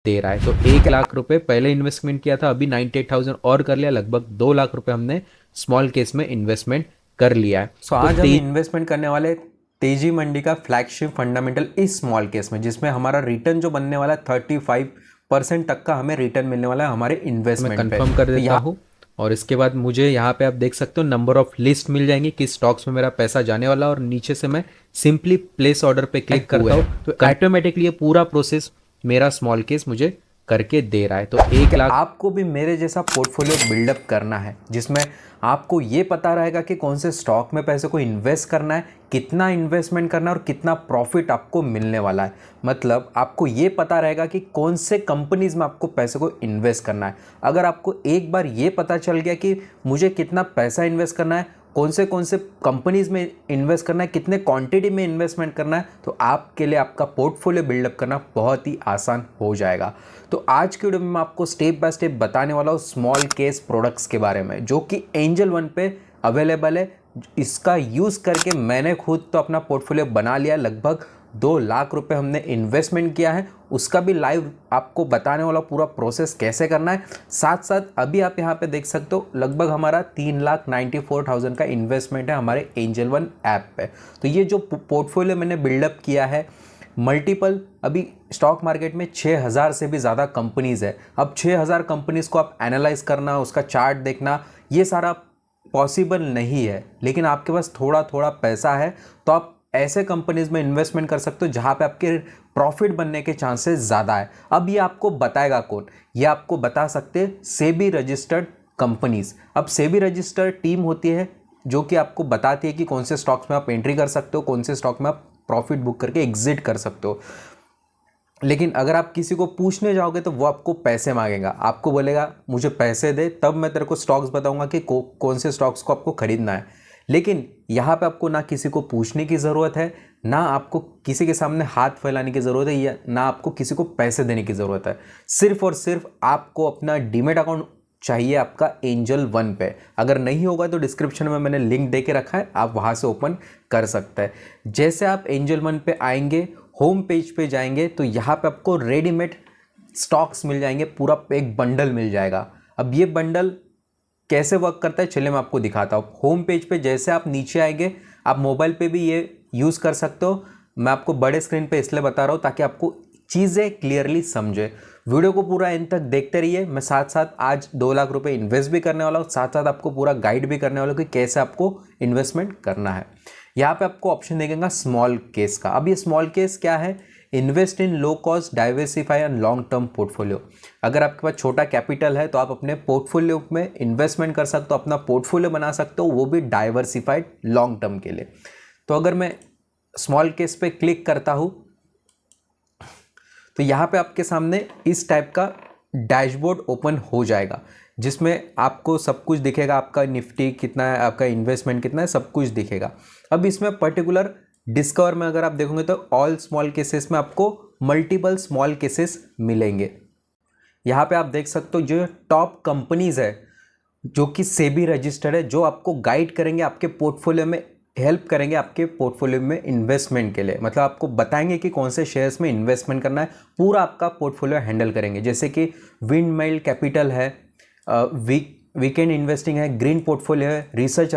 दे रहा है। तो 1 लाख रुपए पहले इन्वेस्टमेंट किया था, अभी 98,000 और कर लिया, लगभग 2 लाख रुपए हमने स्मॉल केस में इन्वेस्टमेंट कर लिया है। सो आज हम इन्वेस्टमेंट करने वाले तेजी मंडी का फ्लैगशिप फंडामेंटल इस स्मॉल केस में, जिसमें हमारा रिटर्न जो बनने वाला है 35% तक का हमें रिटर्न मिलने वाला है हमारे इन्वेस्टमेंट पे। कंफर्म कर देता हूँ। और इसके बाद मुझे यहाँ पे आप देख सकते हो नंबर ऑफ लिस्ट मिल जाएंगी किस स्टॉक्स में मेरा पैसा जाने वाला, और नीचे से मैं सिंपली प्लेस ऑर्डर पे क्लिक करता हूँ तो ऑटोमेटिकली ये पूरा प्रोसेस मेरा स्मॉल केस मुझे करके दे रहा है। तो 1 लाख आपको भी मेरे जैसा पोर्टफोलियो बिल्डअप करना है, जिसमें आपको ये पता रहेगा कि कौन से स्टॉक में पैसे को इन्वेस्ट करना है, कितना इन्वेस्टमेंट करना है और कितना प्रॉफिट आपको मिलने वाला है। मतलब आपको ये पता रहेगा कि कौन से कंपनीज में आपको पैसे को इन्वेस्ट करना है। अगर आपको एक बार ये पता चल गया कि मुझे कितना पैसा इन्वेस्ट करना है, कौन से कंपनीज में इन्वेस्ट करना है, कितने क्वांटिटी में इन्वेस्टमेंट करना है, तो आपके लिए आपका पोर्टफोलियो बिल्डअप करना बहुत ही आसान हो जाएगा। तो आज की वीडियो में मैं आपको स्टेप बाय स्टेप बताने वाला हूँ स्मॉल केस प्रोडक्ट्स के बारे में, जो कि एंजल वन पे अवेलेबल है। इसका यूज़ करके मैंने खुद तो अपना पोर्टफोलियो बना लिया, लगभग 2 लाख रुपए हमने इन्वेस्टमेंट किया है। उसका भी लाइव आपको बताने वाला पूरा प्रोसेस कैसे करना है। साथ साथ अभी आप यहाँ पे देख सकते हो लगभग हमारा 3,94,000 का इन्वेस्टमेंट है हमारे एंजल वन ऐप पे। तो ये जो पोर्टफोलियो मैंने बिल्डअप किया है, मल्टीपल अभी स्टॉक मार्केट में 6,000 से भी ज़्यादा कंपनीज़ है। अब 6,000 कंपनीज़ को आप एनालाइज करना, उसका चार्ट देखना, ये सारा पॉसिबल नहीं है। लेकिन आपके पास थोड़ा थोड़ा पैसा है तो आप ऐसे कंपनीज में इन्वेस्टमेंट कर सकते हो जहां पे आपके प्रॉफिट बनने के चांसेस ज़्यादा है। अब ये आपको बताएगा कौन? ये आपको बता सकते हैं सेबी रजिस्टर्ड कंपनीज। अब सेबी रजिस्टर्ड टीम होती है जो कि आपको बताती है कि कौन से स्टॉक्स में आप एंट्री कर सकते हो, कौन से स्टॉक में आप प्रॉफिट बुक करके एग्जिट कर सकते हो। लेकिन अगर आप किसी को पूछने जाओगे तो वो आपको पैसे मांगेगा, आपको बोलेगा मुझे पैसे दे तब मैं तेरे को स्टॉक्स बताऊंगा कि कौन से स्टॉक्स को आपको खरीदना है। लेकिन यहाँ पे आपको ना किसी को पूछने की ज़रूरत है, ना आपको किसी के सामने हाथ फैलाने की ज़रूरत है, या ना आपको किसी को पैसे देने की ज़रूरत है। सिर्फ और सिर्फ आपको अपना डीमेट अकाउंट चाहिए आपका एंजल वन पे। अगर नहीं होगा तो डिस्क्रिप्शन में मैंने लिंक दे के रखा है, आप वहाँ से ओपन कर सकते हैं। जैसे आप एंजल वन पे आएंगे, होम पेज पे जाएंगे तो यहाँ पे आपको रेडीमेड स्टॉक्स मिल जाएंगे, पूरा एक बंडल मिल जाएगा। अब ये बंडल कैसे वर्क करता है चलिए मैं आपको दिखाता हूँ। होम पेज पे जैसे आप नीचे आएंगे, आप मोबाइल पे भी ये यूज़ कर सकते हो। मैं आपको बड़े स्क्रीन पे इसलिए बता रहा हूँ ताकि आपको चीज़ें क्लियरली समझे। वीडियो को पूरा एंड तक देखते रहिए। मैं साथ साथ आज 2 लाख रुपए इन्वेस्ट भी करने वाला हूँ, साथ साथ आपको पूरा गाइड भी करने वाला हूँ कि कैसे आपको इन्वेस्टमेंट करना है। यहाँ पे आपको ऑप्शन देखेगा स्मॉल केस का। अब ये स्मॉल केस क्या है? Invest in low cost diversify and long term portfolio. अगर आपके पास छोटा कैपिटल है तो आप अपने पोर्टफोलियो में इन्वेस्टमेंट कर सकते हो, अपना पोर्टफोलियो बना सकते हो, वो भी डाइवर्सिफाइड लॉन्ग टर्म के लिए। तो अगर मैं स्मॉल केस पे क्लिक करता हूँ तो यहाँ पे आपके सामने इस टाइप का डैशबोर्ड ओपन हो जाएगा, जिसमें आपको सब कुछ दिखेगा, आपका निफ्टी कितना है, आपका इन्वेस्टमेंट कितना है, सब कुछ दिखेगा। अब इसमें पर्टिकुलर डिस्कवर में अगर आप देखोगे तो ऑल स्मॉल केसेस में आपको मल्टीपल स्मॉल केसेस मिलेंगे। यहाँ पे आप देख सकते हो जो टॉप कंपनीज है जो कि सेबी रजिस्टर्ड है, जो आपको गाइड करेंगे, आपके पोर्टफोलियो में हेल्प करेंगे, आपके पोर्टफोलियो में इन्वेस्टमेंट के लिए। मतलब आपको बताएंगे कि कौन से शेयर्स में इन्वेस्टमेंट करना है, पूरा आपका पोर्टफोलियो हैंडल करेंगे। जैसे कि विंडमिल कैपिटल है, वीकेंड इन्वेस्टिंग है, ग्रीन पोर्टफोलियो है, रिसर्च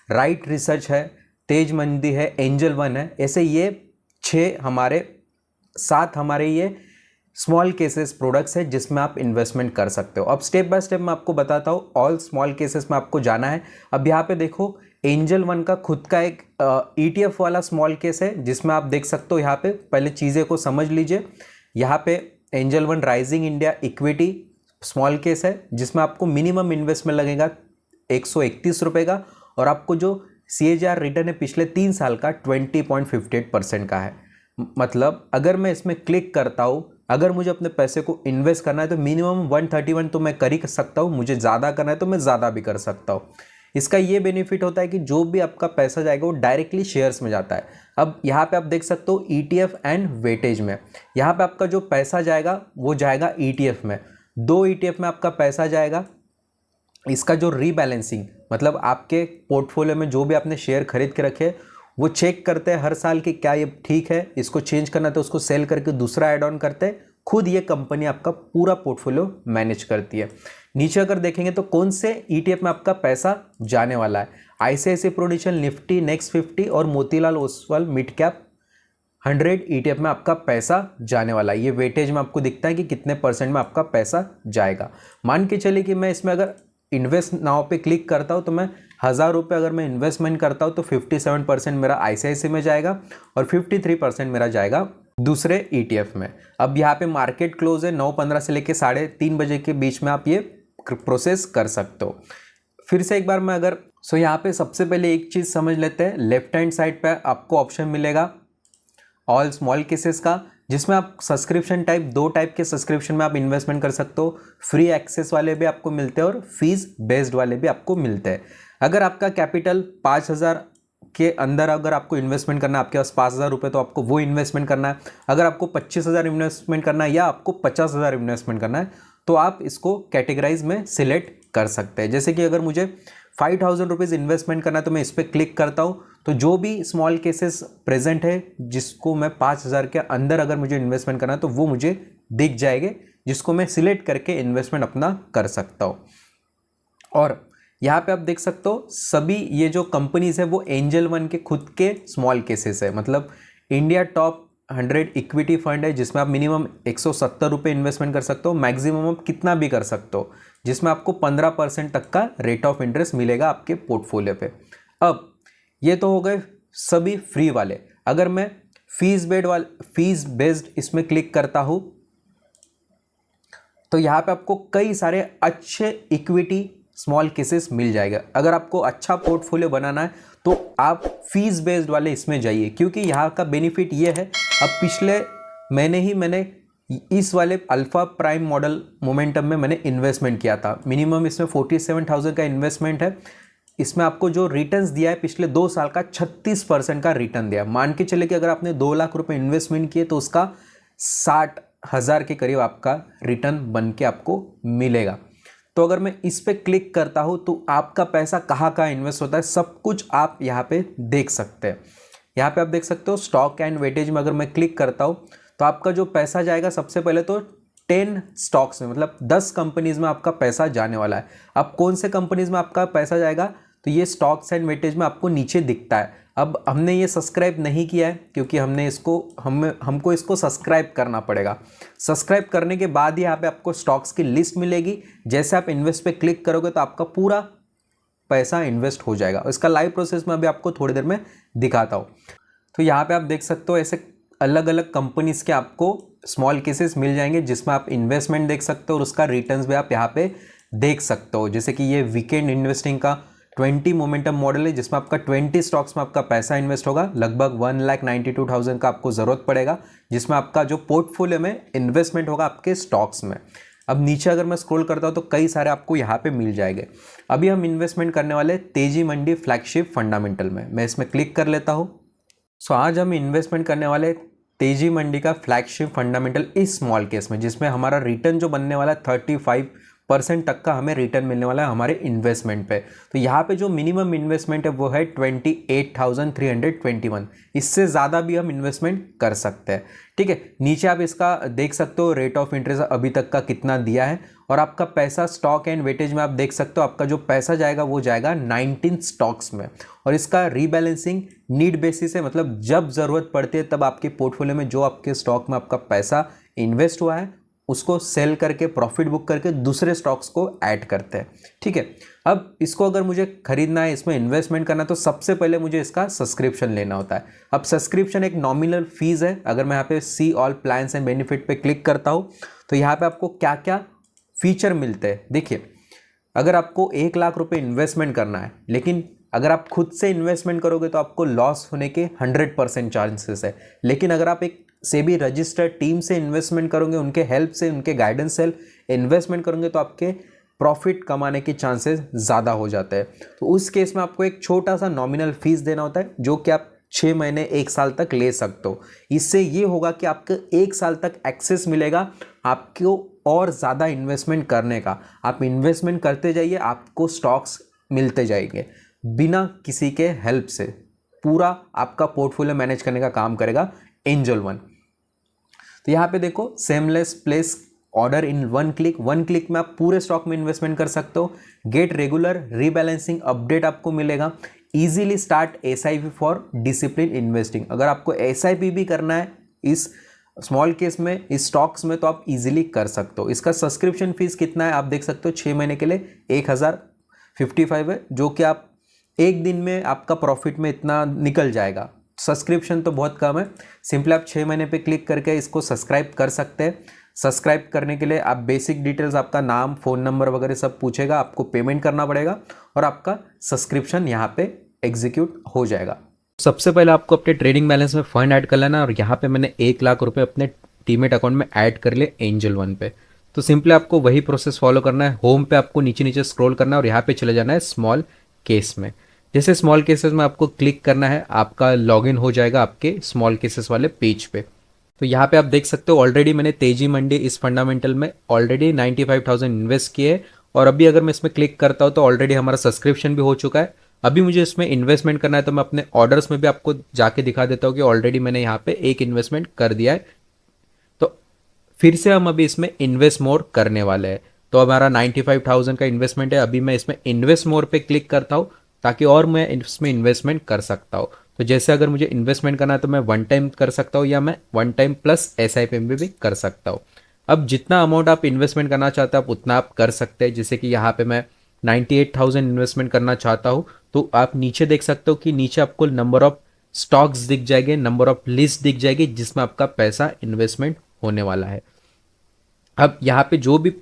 राइट रिसर्च है, तेज मंदी है, एंजल वन है। ऐसे ये 7 हमारे ये स्मॉल केसेस प्रोडक्ट्स है जिसमें आप इन्वेस्टमेंट कर सकते हो। अब स्टेप बाय स्टेप मैं आपको बताता हूँ। ऑल स्मॉल केसेस में आपको जाना है। अब यहाँ पे देखो एंजल वन का खुद का एक ETF वाला स्मॉल केस है, जिसमें आप देख सकते हो। यहाँ पे पहले चीज़ें को समझ लीजिए। यहाँ पे angel one rising India equity small case है, जिसमें आपको मिनिमम इन्वेस्टमेंट लगेगा 131 रुपये का, और आपको जो CAGR रिटर्न है पिछले 3 साल का 20.58% का है। मतलब अगर मैं इसमें क्लिक करता हूँ, अगर मुझे अपने पैसे को इन्वेस्ट करना है तो मिनिमम 131 तो मैं कर ही सकता हूँ, मुझे ज़्यादा करना है तो मैं ज़्यादा भी कर सकता हूँ। इसका ये बेनिफिट होता है कि जो भी आपका पैसा जाएगा वो डायरेक्टली शेयर्स में जाता है। अब यहाँ पे आप देख सकते हो ETF एंड वेटेज में, यहाँ पे आपका जो पैसा जाएगा वो जाएगा ETF में। 2 ETF में आपका पैसा जाएगा। इसका जो रीबैलेंसिंग, मतलब आपके पोर्टफोलियो में जो भी आपने शेयर खरीद के रखे वो चेक करते हैं हर साल कि क्या ये ठीक है, इसको चेंज करना तो उसको सेल करके दूसरा ऐड ऑन करते हैं, खुद ये कंपनी आपका पूरा पोर्टफोलियो मैनेज करती है। नीचे अगर देखेंगे तो कौन से ETF में आपका पैसा जाने वाला है, ICICI प्रूडेंशियल निफ्टी नेक्स्ट 50 और Motilal Oswal mid cap 100 ETF में आपका पैसा जाने वाला है। ये वेटेज में आपको दिखता है कि कितने परसेंट में आपका पैसा जाएगा। मान के चलिए कि मैं इसमें अगर इन्वेस्ट नाउ पे क्लिक करता हूँ तो मैं 1000 रुपये अगर मैं इन्वेस्टमेंट करता हूँ तो 57% मेरा ICICI में जाएगा और 53% मेरा जाएगा दूसरे ETF में। अब यहाँ पे मार्केट क्लोज है 9:15 से लेके 3:30 बजे के बीच में आप ये प्रोसेस कर सकते हो। फिर से एक बार मैं अगर यहाँ पे सबसे पहले एक चीज़ समझ लेते हैं। लेफ्ट हैंड साइड पे आपको ऑप्शन मिलेगा ऑल स्मॉल केसेस का, जिसमें आप सब्सक्रिप्शन टाइप 2 टाइप के सब्सक्रिप्शन में आप इन्वेस्टमेंट कर सकते हो। फ्री एक्सेस वाले भी आपको मिलते हैं और फीस बेस्ड वाले भी आपको मिलते हैं। अगर आपका कैपिटल 5000 के अंदर अगर आपको इन्वेस्टमेंट करना है, आपके पास 5000 रुपये, तो आपको वो इन्वेस्टमेंट करना है। अगर आपको 25,000 इन्वेस्टमेंट करना है या आपको 50,000 इन्वेस्टमेंट करना है तो आप इसको कैटेगराइज में सिलेक्ट कर सकते हैं। जैसे कि अगर मुझे 5,000 रुपीज़ इन्वेस्टमेंट करना है तो मैं इस पर क्लिक करता हूँ तो जो भी स्मॉल केसेस प्रेजेंट है जिसको मैं 5,000 के अंदर अगर मुझे इन्वेस्टमेंट करना है तो वो मुझे दिख जाएंगे, जिसको मैं सिलेक्ट करके इन्वेस्टमेंट अपना कर सकता हूँ। और यहाँ पे आप देख सकते हो सभी ये जो कंपनीज है वो एंजल वन के खुद के स्मॉल केसेस है। मतलब इंडिया टॉप 100 इक्विटी फंड है जिसमें आप मिनिमम 170 रुपये इन्वेस्टमेंट कर सकते हो, मैक्सिमम आप कितना भी कर सकते हो, जिसमें आपको 15% तक का रेट ऑफ इंटरेस्ट मिलेगा आपके पोर्टफोलियो पे। अब ये तो हो गए सभी फ्री वाले। अगर मैं फीस बेस्ड इसमें क्लिक करता हूँ तो यहाँ पे आपको कई सारे अच्छे इक्विटी स्मॉल केसेस मिल जाएगा। अगर आपको अच्छा पोर्टफोलियो बनाना है तो आप फीस बेस्ड वाले इसमें जाइए, क्योंकि यहाँ का बेनिफिट ये है। अब पिछले मैंने इस वाले अल्फा प्राइम मॉडल मोमेंटम में मैंने इन्वेस्टमेंट किया था। मिनिमम इसमें 47,000 का इन्वेस्टमेंट है। इसमें आपको जो रिटर्न्स दिया है पिछले 2 साल का 36% का रिटर्न दिया। मान के चले कि अगर आपने 2 लाख रुपए इन्वेस्टमेंट किए तो उसका 60,000 के करीब आपका रिटर्न बन के आपको मिलेगा। तो अगर मैं इस पे क्लिक करता हूँ तो आपका पैसा कहाँ कहाँ इन्वेस्ट होता है सब कुछ आप यहाँ पे देख सकते हैं। यहाँ पे आप देख सकते हो स्टॉक एंड वेटेज में अगर मैं क्लिक करता हूँ तो आपका जो पैसा जाएगा सबसे पहले तो 10 स्टॉक्स में, मतलब 10 कंपनीज में आपका पैसा जाने वाला है। अब कौन से कंपनीज में आपका पैसा जाएगा तो ये स्टॉक्स एंड वेटेज में आपको नीचे दिखता है। अब हमने ये सब्सक्राइब नहीं किया है क्योंकि हमको इसको सब्सक्राइब करना पड़ेगा। सब्सक्राइब करने के बाद ही यहाँ पे आपको स्टॉक्स की लिस्ट मिलेगी। जैसे आप इन्वेस्ट पे क्लिक करोगे तो आपका पूरा पैसा इन्वेस्ट हो जाएगा। इसका लाइव प्रोसेस में अभी आपको थोड़ी देर में दिखाता हूँ। तो यहाँ पे आप देख सकते हो ऐसे अलग अलग कंपनीज के आपको स्मॉल केसेस मिल जाएंगे जिसमें आप इन्वेस्टमेंट देख सकते हो और उसका रिटर्न्स भी आप यहाँ पे देख सकते हो। जैसे कि ये वीकेंड इन्वेस्टिंग का 20 मोमेंटम मॉडल है जिसमें आपका 20 स्टॉक्स में आपका पैसा इन्वेस्ट होगा। लगभग 1,92,000 का आपको ज़रूरत पड़ेगा, जिसमें आपका जो पोर्टफोलियो में इन्वेस्टमेंट होगा आपके स्टॉक्स में। अब नीचे अगर मैं स्क्रॉल करता हूँ तो कई सारे आपको यहाँ पे मिल जाएंगे। अभी हम इन्वेस्टमेंट करने वाले तेजी मंडी फ्लैगशिप फंडामेंटल में, मैं इसमें क्लिक कर लेता हूँ। सो आज हम इन्वेस्टमेंट करने वाले तेजी मंडी का फ्लैगशिप फंडामेंटल इस स्मॉल केस में, जिसमें हमारा रिटर्न जो बनने वाला है 35% तक का हमें रिटर्न मिलने वाला है हमारे इन्वेस्टमेंट पे। तो यहाँ पे जो मिनिमम इन्वेस्टमेंट है वो है 28,321। इससे ज़्यादा भी हम इन्वेस्टमेंट कर सकते हैं। ठीक है, नीचे आप इसका देख सकते हो रेट ऑफ इंटरेस्ट अभी तक का कितना दिया है और आपका पैसा स्टॉक एंड वेटेज में आप देख सकते हो आपका जो पैसा जाएगा वो जाएगा 19 स्टॉक्स में। और इसका रीबैलेंसिंग नीड बेसिस है, मतलब जब ज़रूरत पड़ती है तब आपके पोर्टफोलियो में जो आपके स्टॉक में आपका पैसा इन्वेस्ट हुआ है उसको सेल करके प्रॉफिट बुक करके दूसरे स्टॉक्स को ऐड करते हैं। ठीक है, अब इसको अगर मुझे खरीदना है, इसमें इन्वेस्टमेंट करना है तो सबसे पहले मुझे इसका सब्सक्रिप्शन लेना होता है। अब सब्सक्रिप्शन एक नॉमिनल फीस है। अगर मैं यहाँ पे see all plans and benefit पे क्लिक करता हूँ तो यहाँ पे आपको क्या क्या फीचर मिलते हैं। देखिए, अगर आपको 1 लाख रुपए इन्वेस्टमेंट करना है, लेकिन अगर आप खुद से इन्वेस्टमेंट करोगे तो आपको लॉस होने के 100% चांसेस है। लेकिन अगर आप एक सेबी रजिस्टर्ड टीम से इन्वेस्टमेंट करोगे, उनके हेल्प से, उनके गाइडेंस से इन्वेस्टमेंट करोगे तो आपके प्रॉफिट कमाने के चांसेस ज़्यादा हो जाते हैं। तो उस केस में आपको एक छोटा सा नॉमिनल फीस देना होता है जो कि आप 6 महीने 1 साल तक ले सकते हो। इससे ये होगा कि आपको 1 साल तक एक्सेस मिलेगा आपको और ज़्यादा इन्वेस्टमेंट करने का। आप इन्वेस्टमेंट करते जाइए, आपको स्टॉक्स मिलते जाएंगे बिना किसी के हेल्प से। पूरा आपका पोर्टफोलियो मैनेज करने का काम करेगा एंजल वन। तो यहाँ पे देखो seamless place order in 1 click, 1 click में आप पूरे स्टॉक में इन्वेस्टमेंट कर सकते हो। गेट रेगुलर रीबैलेंसिंग अपडेट आपको मिलेगा। Easily start SIP for discipline investing. अगर आपको एसआईपी भी करना है इस स्मॉल केस में, इस स्टॉक्स में, तो आप इजीली कर सकते हो। इसका सब्सक्रिप्शन फीस कितना है आप देख सकते हो, 6 महीने के लिए 1055 है, जो कि आप एक दिन में आपका प्रॉफिट में इतना निकल जाएगा। सब्सक्रिप्शन तो बहुत कम है। सिंपली आप 6 महीने पे क्लिक करके इसको सब्सक्राइब कर सकते हैं। सब्सक्राइब करने के लिए आप बेसिक डिटेल्स, आपका नाम, फ़ोन नंबर वगैरह सब पूछेगा, आपको पेमेंट करना पड़ेगा और आपका सब्सक्रिप्शन यहाँ पे एग्जीक्यूट हो जाएगा। सबसे पहले आपको अपने ट्रेडिंग बैलेंस में फंड ऐड कर लेना, और यहाँ पे मैंने 1 लाख रुपए अपने डीमैट अकाउंट में ऐड कर लिए एंजल वन पे। तो सिंपली आपको वही प्रोसेस फॉलो करना है। होम पे आपको नीचे नीचे स्क्रॉल करना है और यहाँ पे चले जाना है स्मॉल केस में। जैसे स्मॉल केसेस में आपको क्लिक करना है, आपका लॉगिन हो जाएगा आपके स्मॉल केसेस वाले पेज पे। तो यहाँ पे आप देख सकते हो ऑलरेडी मैंने तेजी मंडी इस फंडामेंटल में ऑलरेडी 95,000 इन्वेस्ट किए, और अभी अगर मैं इसमें क्लिक करता हूँ तो ऑलरेडी हमारा सब्सक्रिप्शन भी हो चुका है। अभी मुझे इसमें इन्वेस्टमेंट करना है, तो मैं अपने ऑर्डर्स में भी आपको जाके दिखा देता हूँ कि ऑलरेडी मैंने यहाँ पे एक इन्वेस्टमेंट कर दिया है। तो फिर से हम अभी इसमें इन्वेस्ट मोर करने वाले हैं। तो हमारा 95,000 का इन्वेस्टमेंट है, अभी मैं इसमें इन्वेस्ट मोर पे क्लिक करता हूँ ताकि और मैं इसमें इन्वेस्टमेंट कर सकता हूँ। तो जैसे अगर मुझे इन्वेस्टमेंट करना है तो मैं 1 टाइम कर सकता हूँ, या मैं 1 टाइम प्लस एसआईपी में भी कर सकता हूँ। अब जितना अमाउंट आप इन्वेस्टमेंट करना चाहते हैं आप उतना आप कर सकते हैं। जैसे कि यहाँ पे मैं 98,000 इन्वेस्टमेंट करना चाहता हूँ, तो आप नीचे देख सकते हो कि नीचे आपको नंबर ऑफ स्टॉक्स दिख जाएंगे, नंबर ऑफ लिस्ट दिख जाएगी जिसमें आपका पैसा इन्वेस्टमेंट होने वाला है। अब यहाँ पे जो भी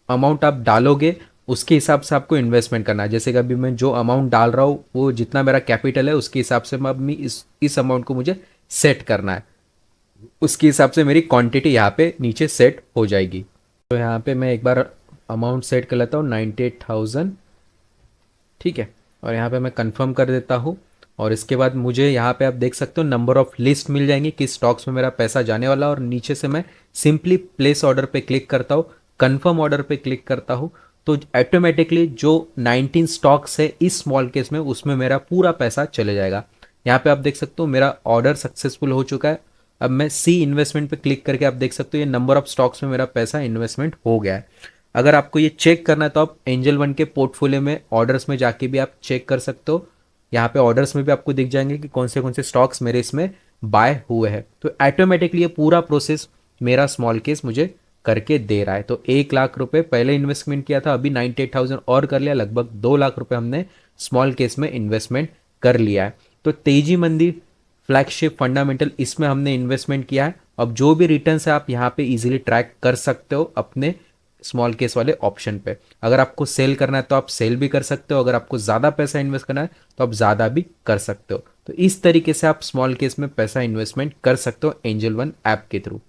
अमाउंट आप डालोगे उसके हिसाब से आपको इन्वेस्टमेंट करना है। जैसे कि अभी मैं जो अमाउंट डाल रहा हूँ वो जितना मेरा कैपिटल है उसके हिसाब से मैं अभी इस अमाउंट को मुझे सेट करना है, उसके हिसाब से मेरी क्वांटिटी यहाँ पे नीचे सेट हो जाएगी। तो यहाँ पे मैं एक बार अमाउंट सेट कर लेता हूँ 98,000, ठीक है, और यहाँ पे मैं कंफर्म कर देता हूँ। और इसके बाद मुझे यहाँ पे आप देख सकते हो नंबर ऑफ लिस्ट मिल जाएंगी किस स्टॉक्स में मेरा पैसा जाने वाला, और नीचे से मैं सिंपली प्लेस ऑर्डर पे क्लिक करता हूँ, कंफर्म ऑर्डर पे क्लिक करता हूँ, तो ऑटोमेटिकली जो 19 स्टॉक्स है इस स्मॉल केस में उसमें मेरा पूरा पैसा चले जाएगा। यहाँ पे आप देख सकते हो मेरा ऑर्डर सक्सेसफुल हो चुका है। अब मैं सी इन्वेस्टमेंट पे क्लिक करके आप देख सकते हो ये नंबर ऑफ स्टॉक्स में मेरा पैसा इन्वेस्टमेंट हो गया है। अगर आपको ये चेक करना है तो आप एंजल वन के पोर्टफोलियो में ऑर्डर्स में जाके भी आप चेक कर सकते हो। यहाँ पे ऑर्डर्स में भी आपको दिख जाएंगे कि कौन से स्टॉक्स मेरे इसमें बाय हुए हैं। तो ऑटोमेटिकली ये पूरा प्रोसेस मेरा स्मॉल केस मुझे करके दे रहा है। तो 1 लाख रुपए पहले इन्वेस्टमेंट किया था, अभी 98,000 और कर लिया, लगभग 2 लाख रुपए हमने स्मॉल केस में इन्वेस्टमेंट कर लिया है। तो तेजी मंदी फ्लैगशिप फंडामेंटल इसमें हमने इन्वेस्टमेंट किया है। अब जो भी रिटर्न्स है आप यहाँ पे इजीली ट्रैक कर सकते हो अपने स्मॉल केस वाले ऑप्शन पे। अगर आपको सेल करना है तो आप सेल भी कर सकते हो, अगर आपको ज़्यादा पैसा इन्वेस्ट करना है तो आप ज़्यादा भी कर सकते हो। तो इस तरीके से आप स्मॉल केस में पैसा इन्वेस्टमेंट कर सकते हो एंजल वन ऐप के थ्रू।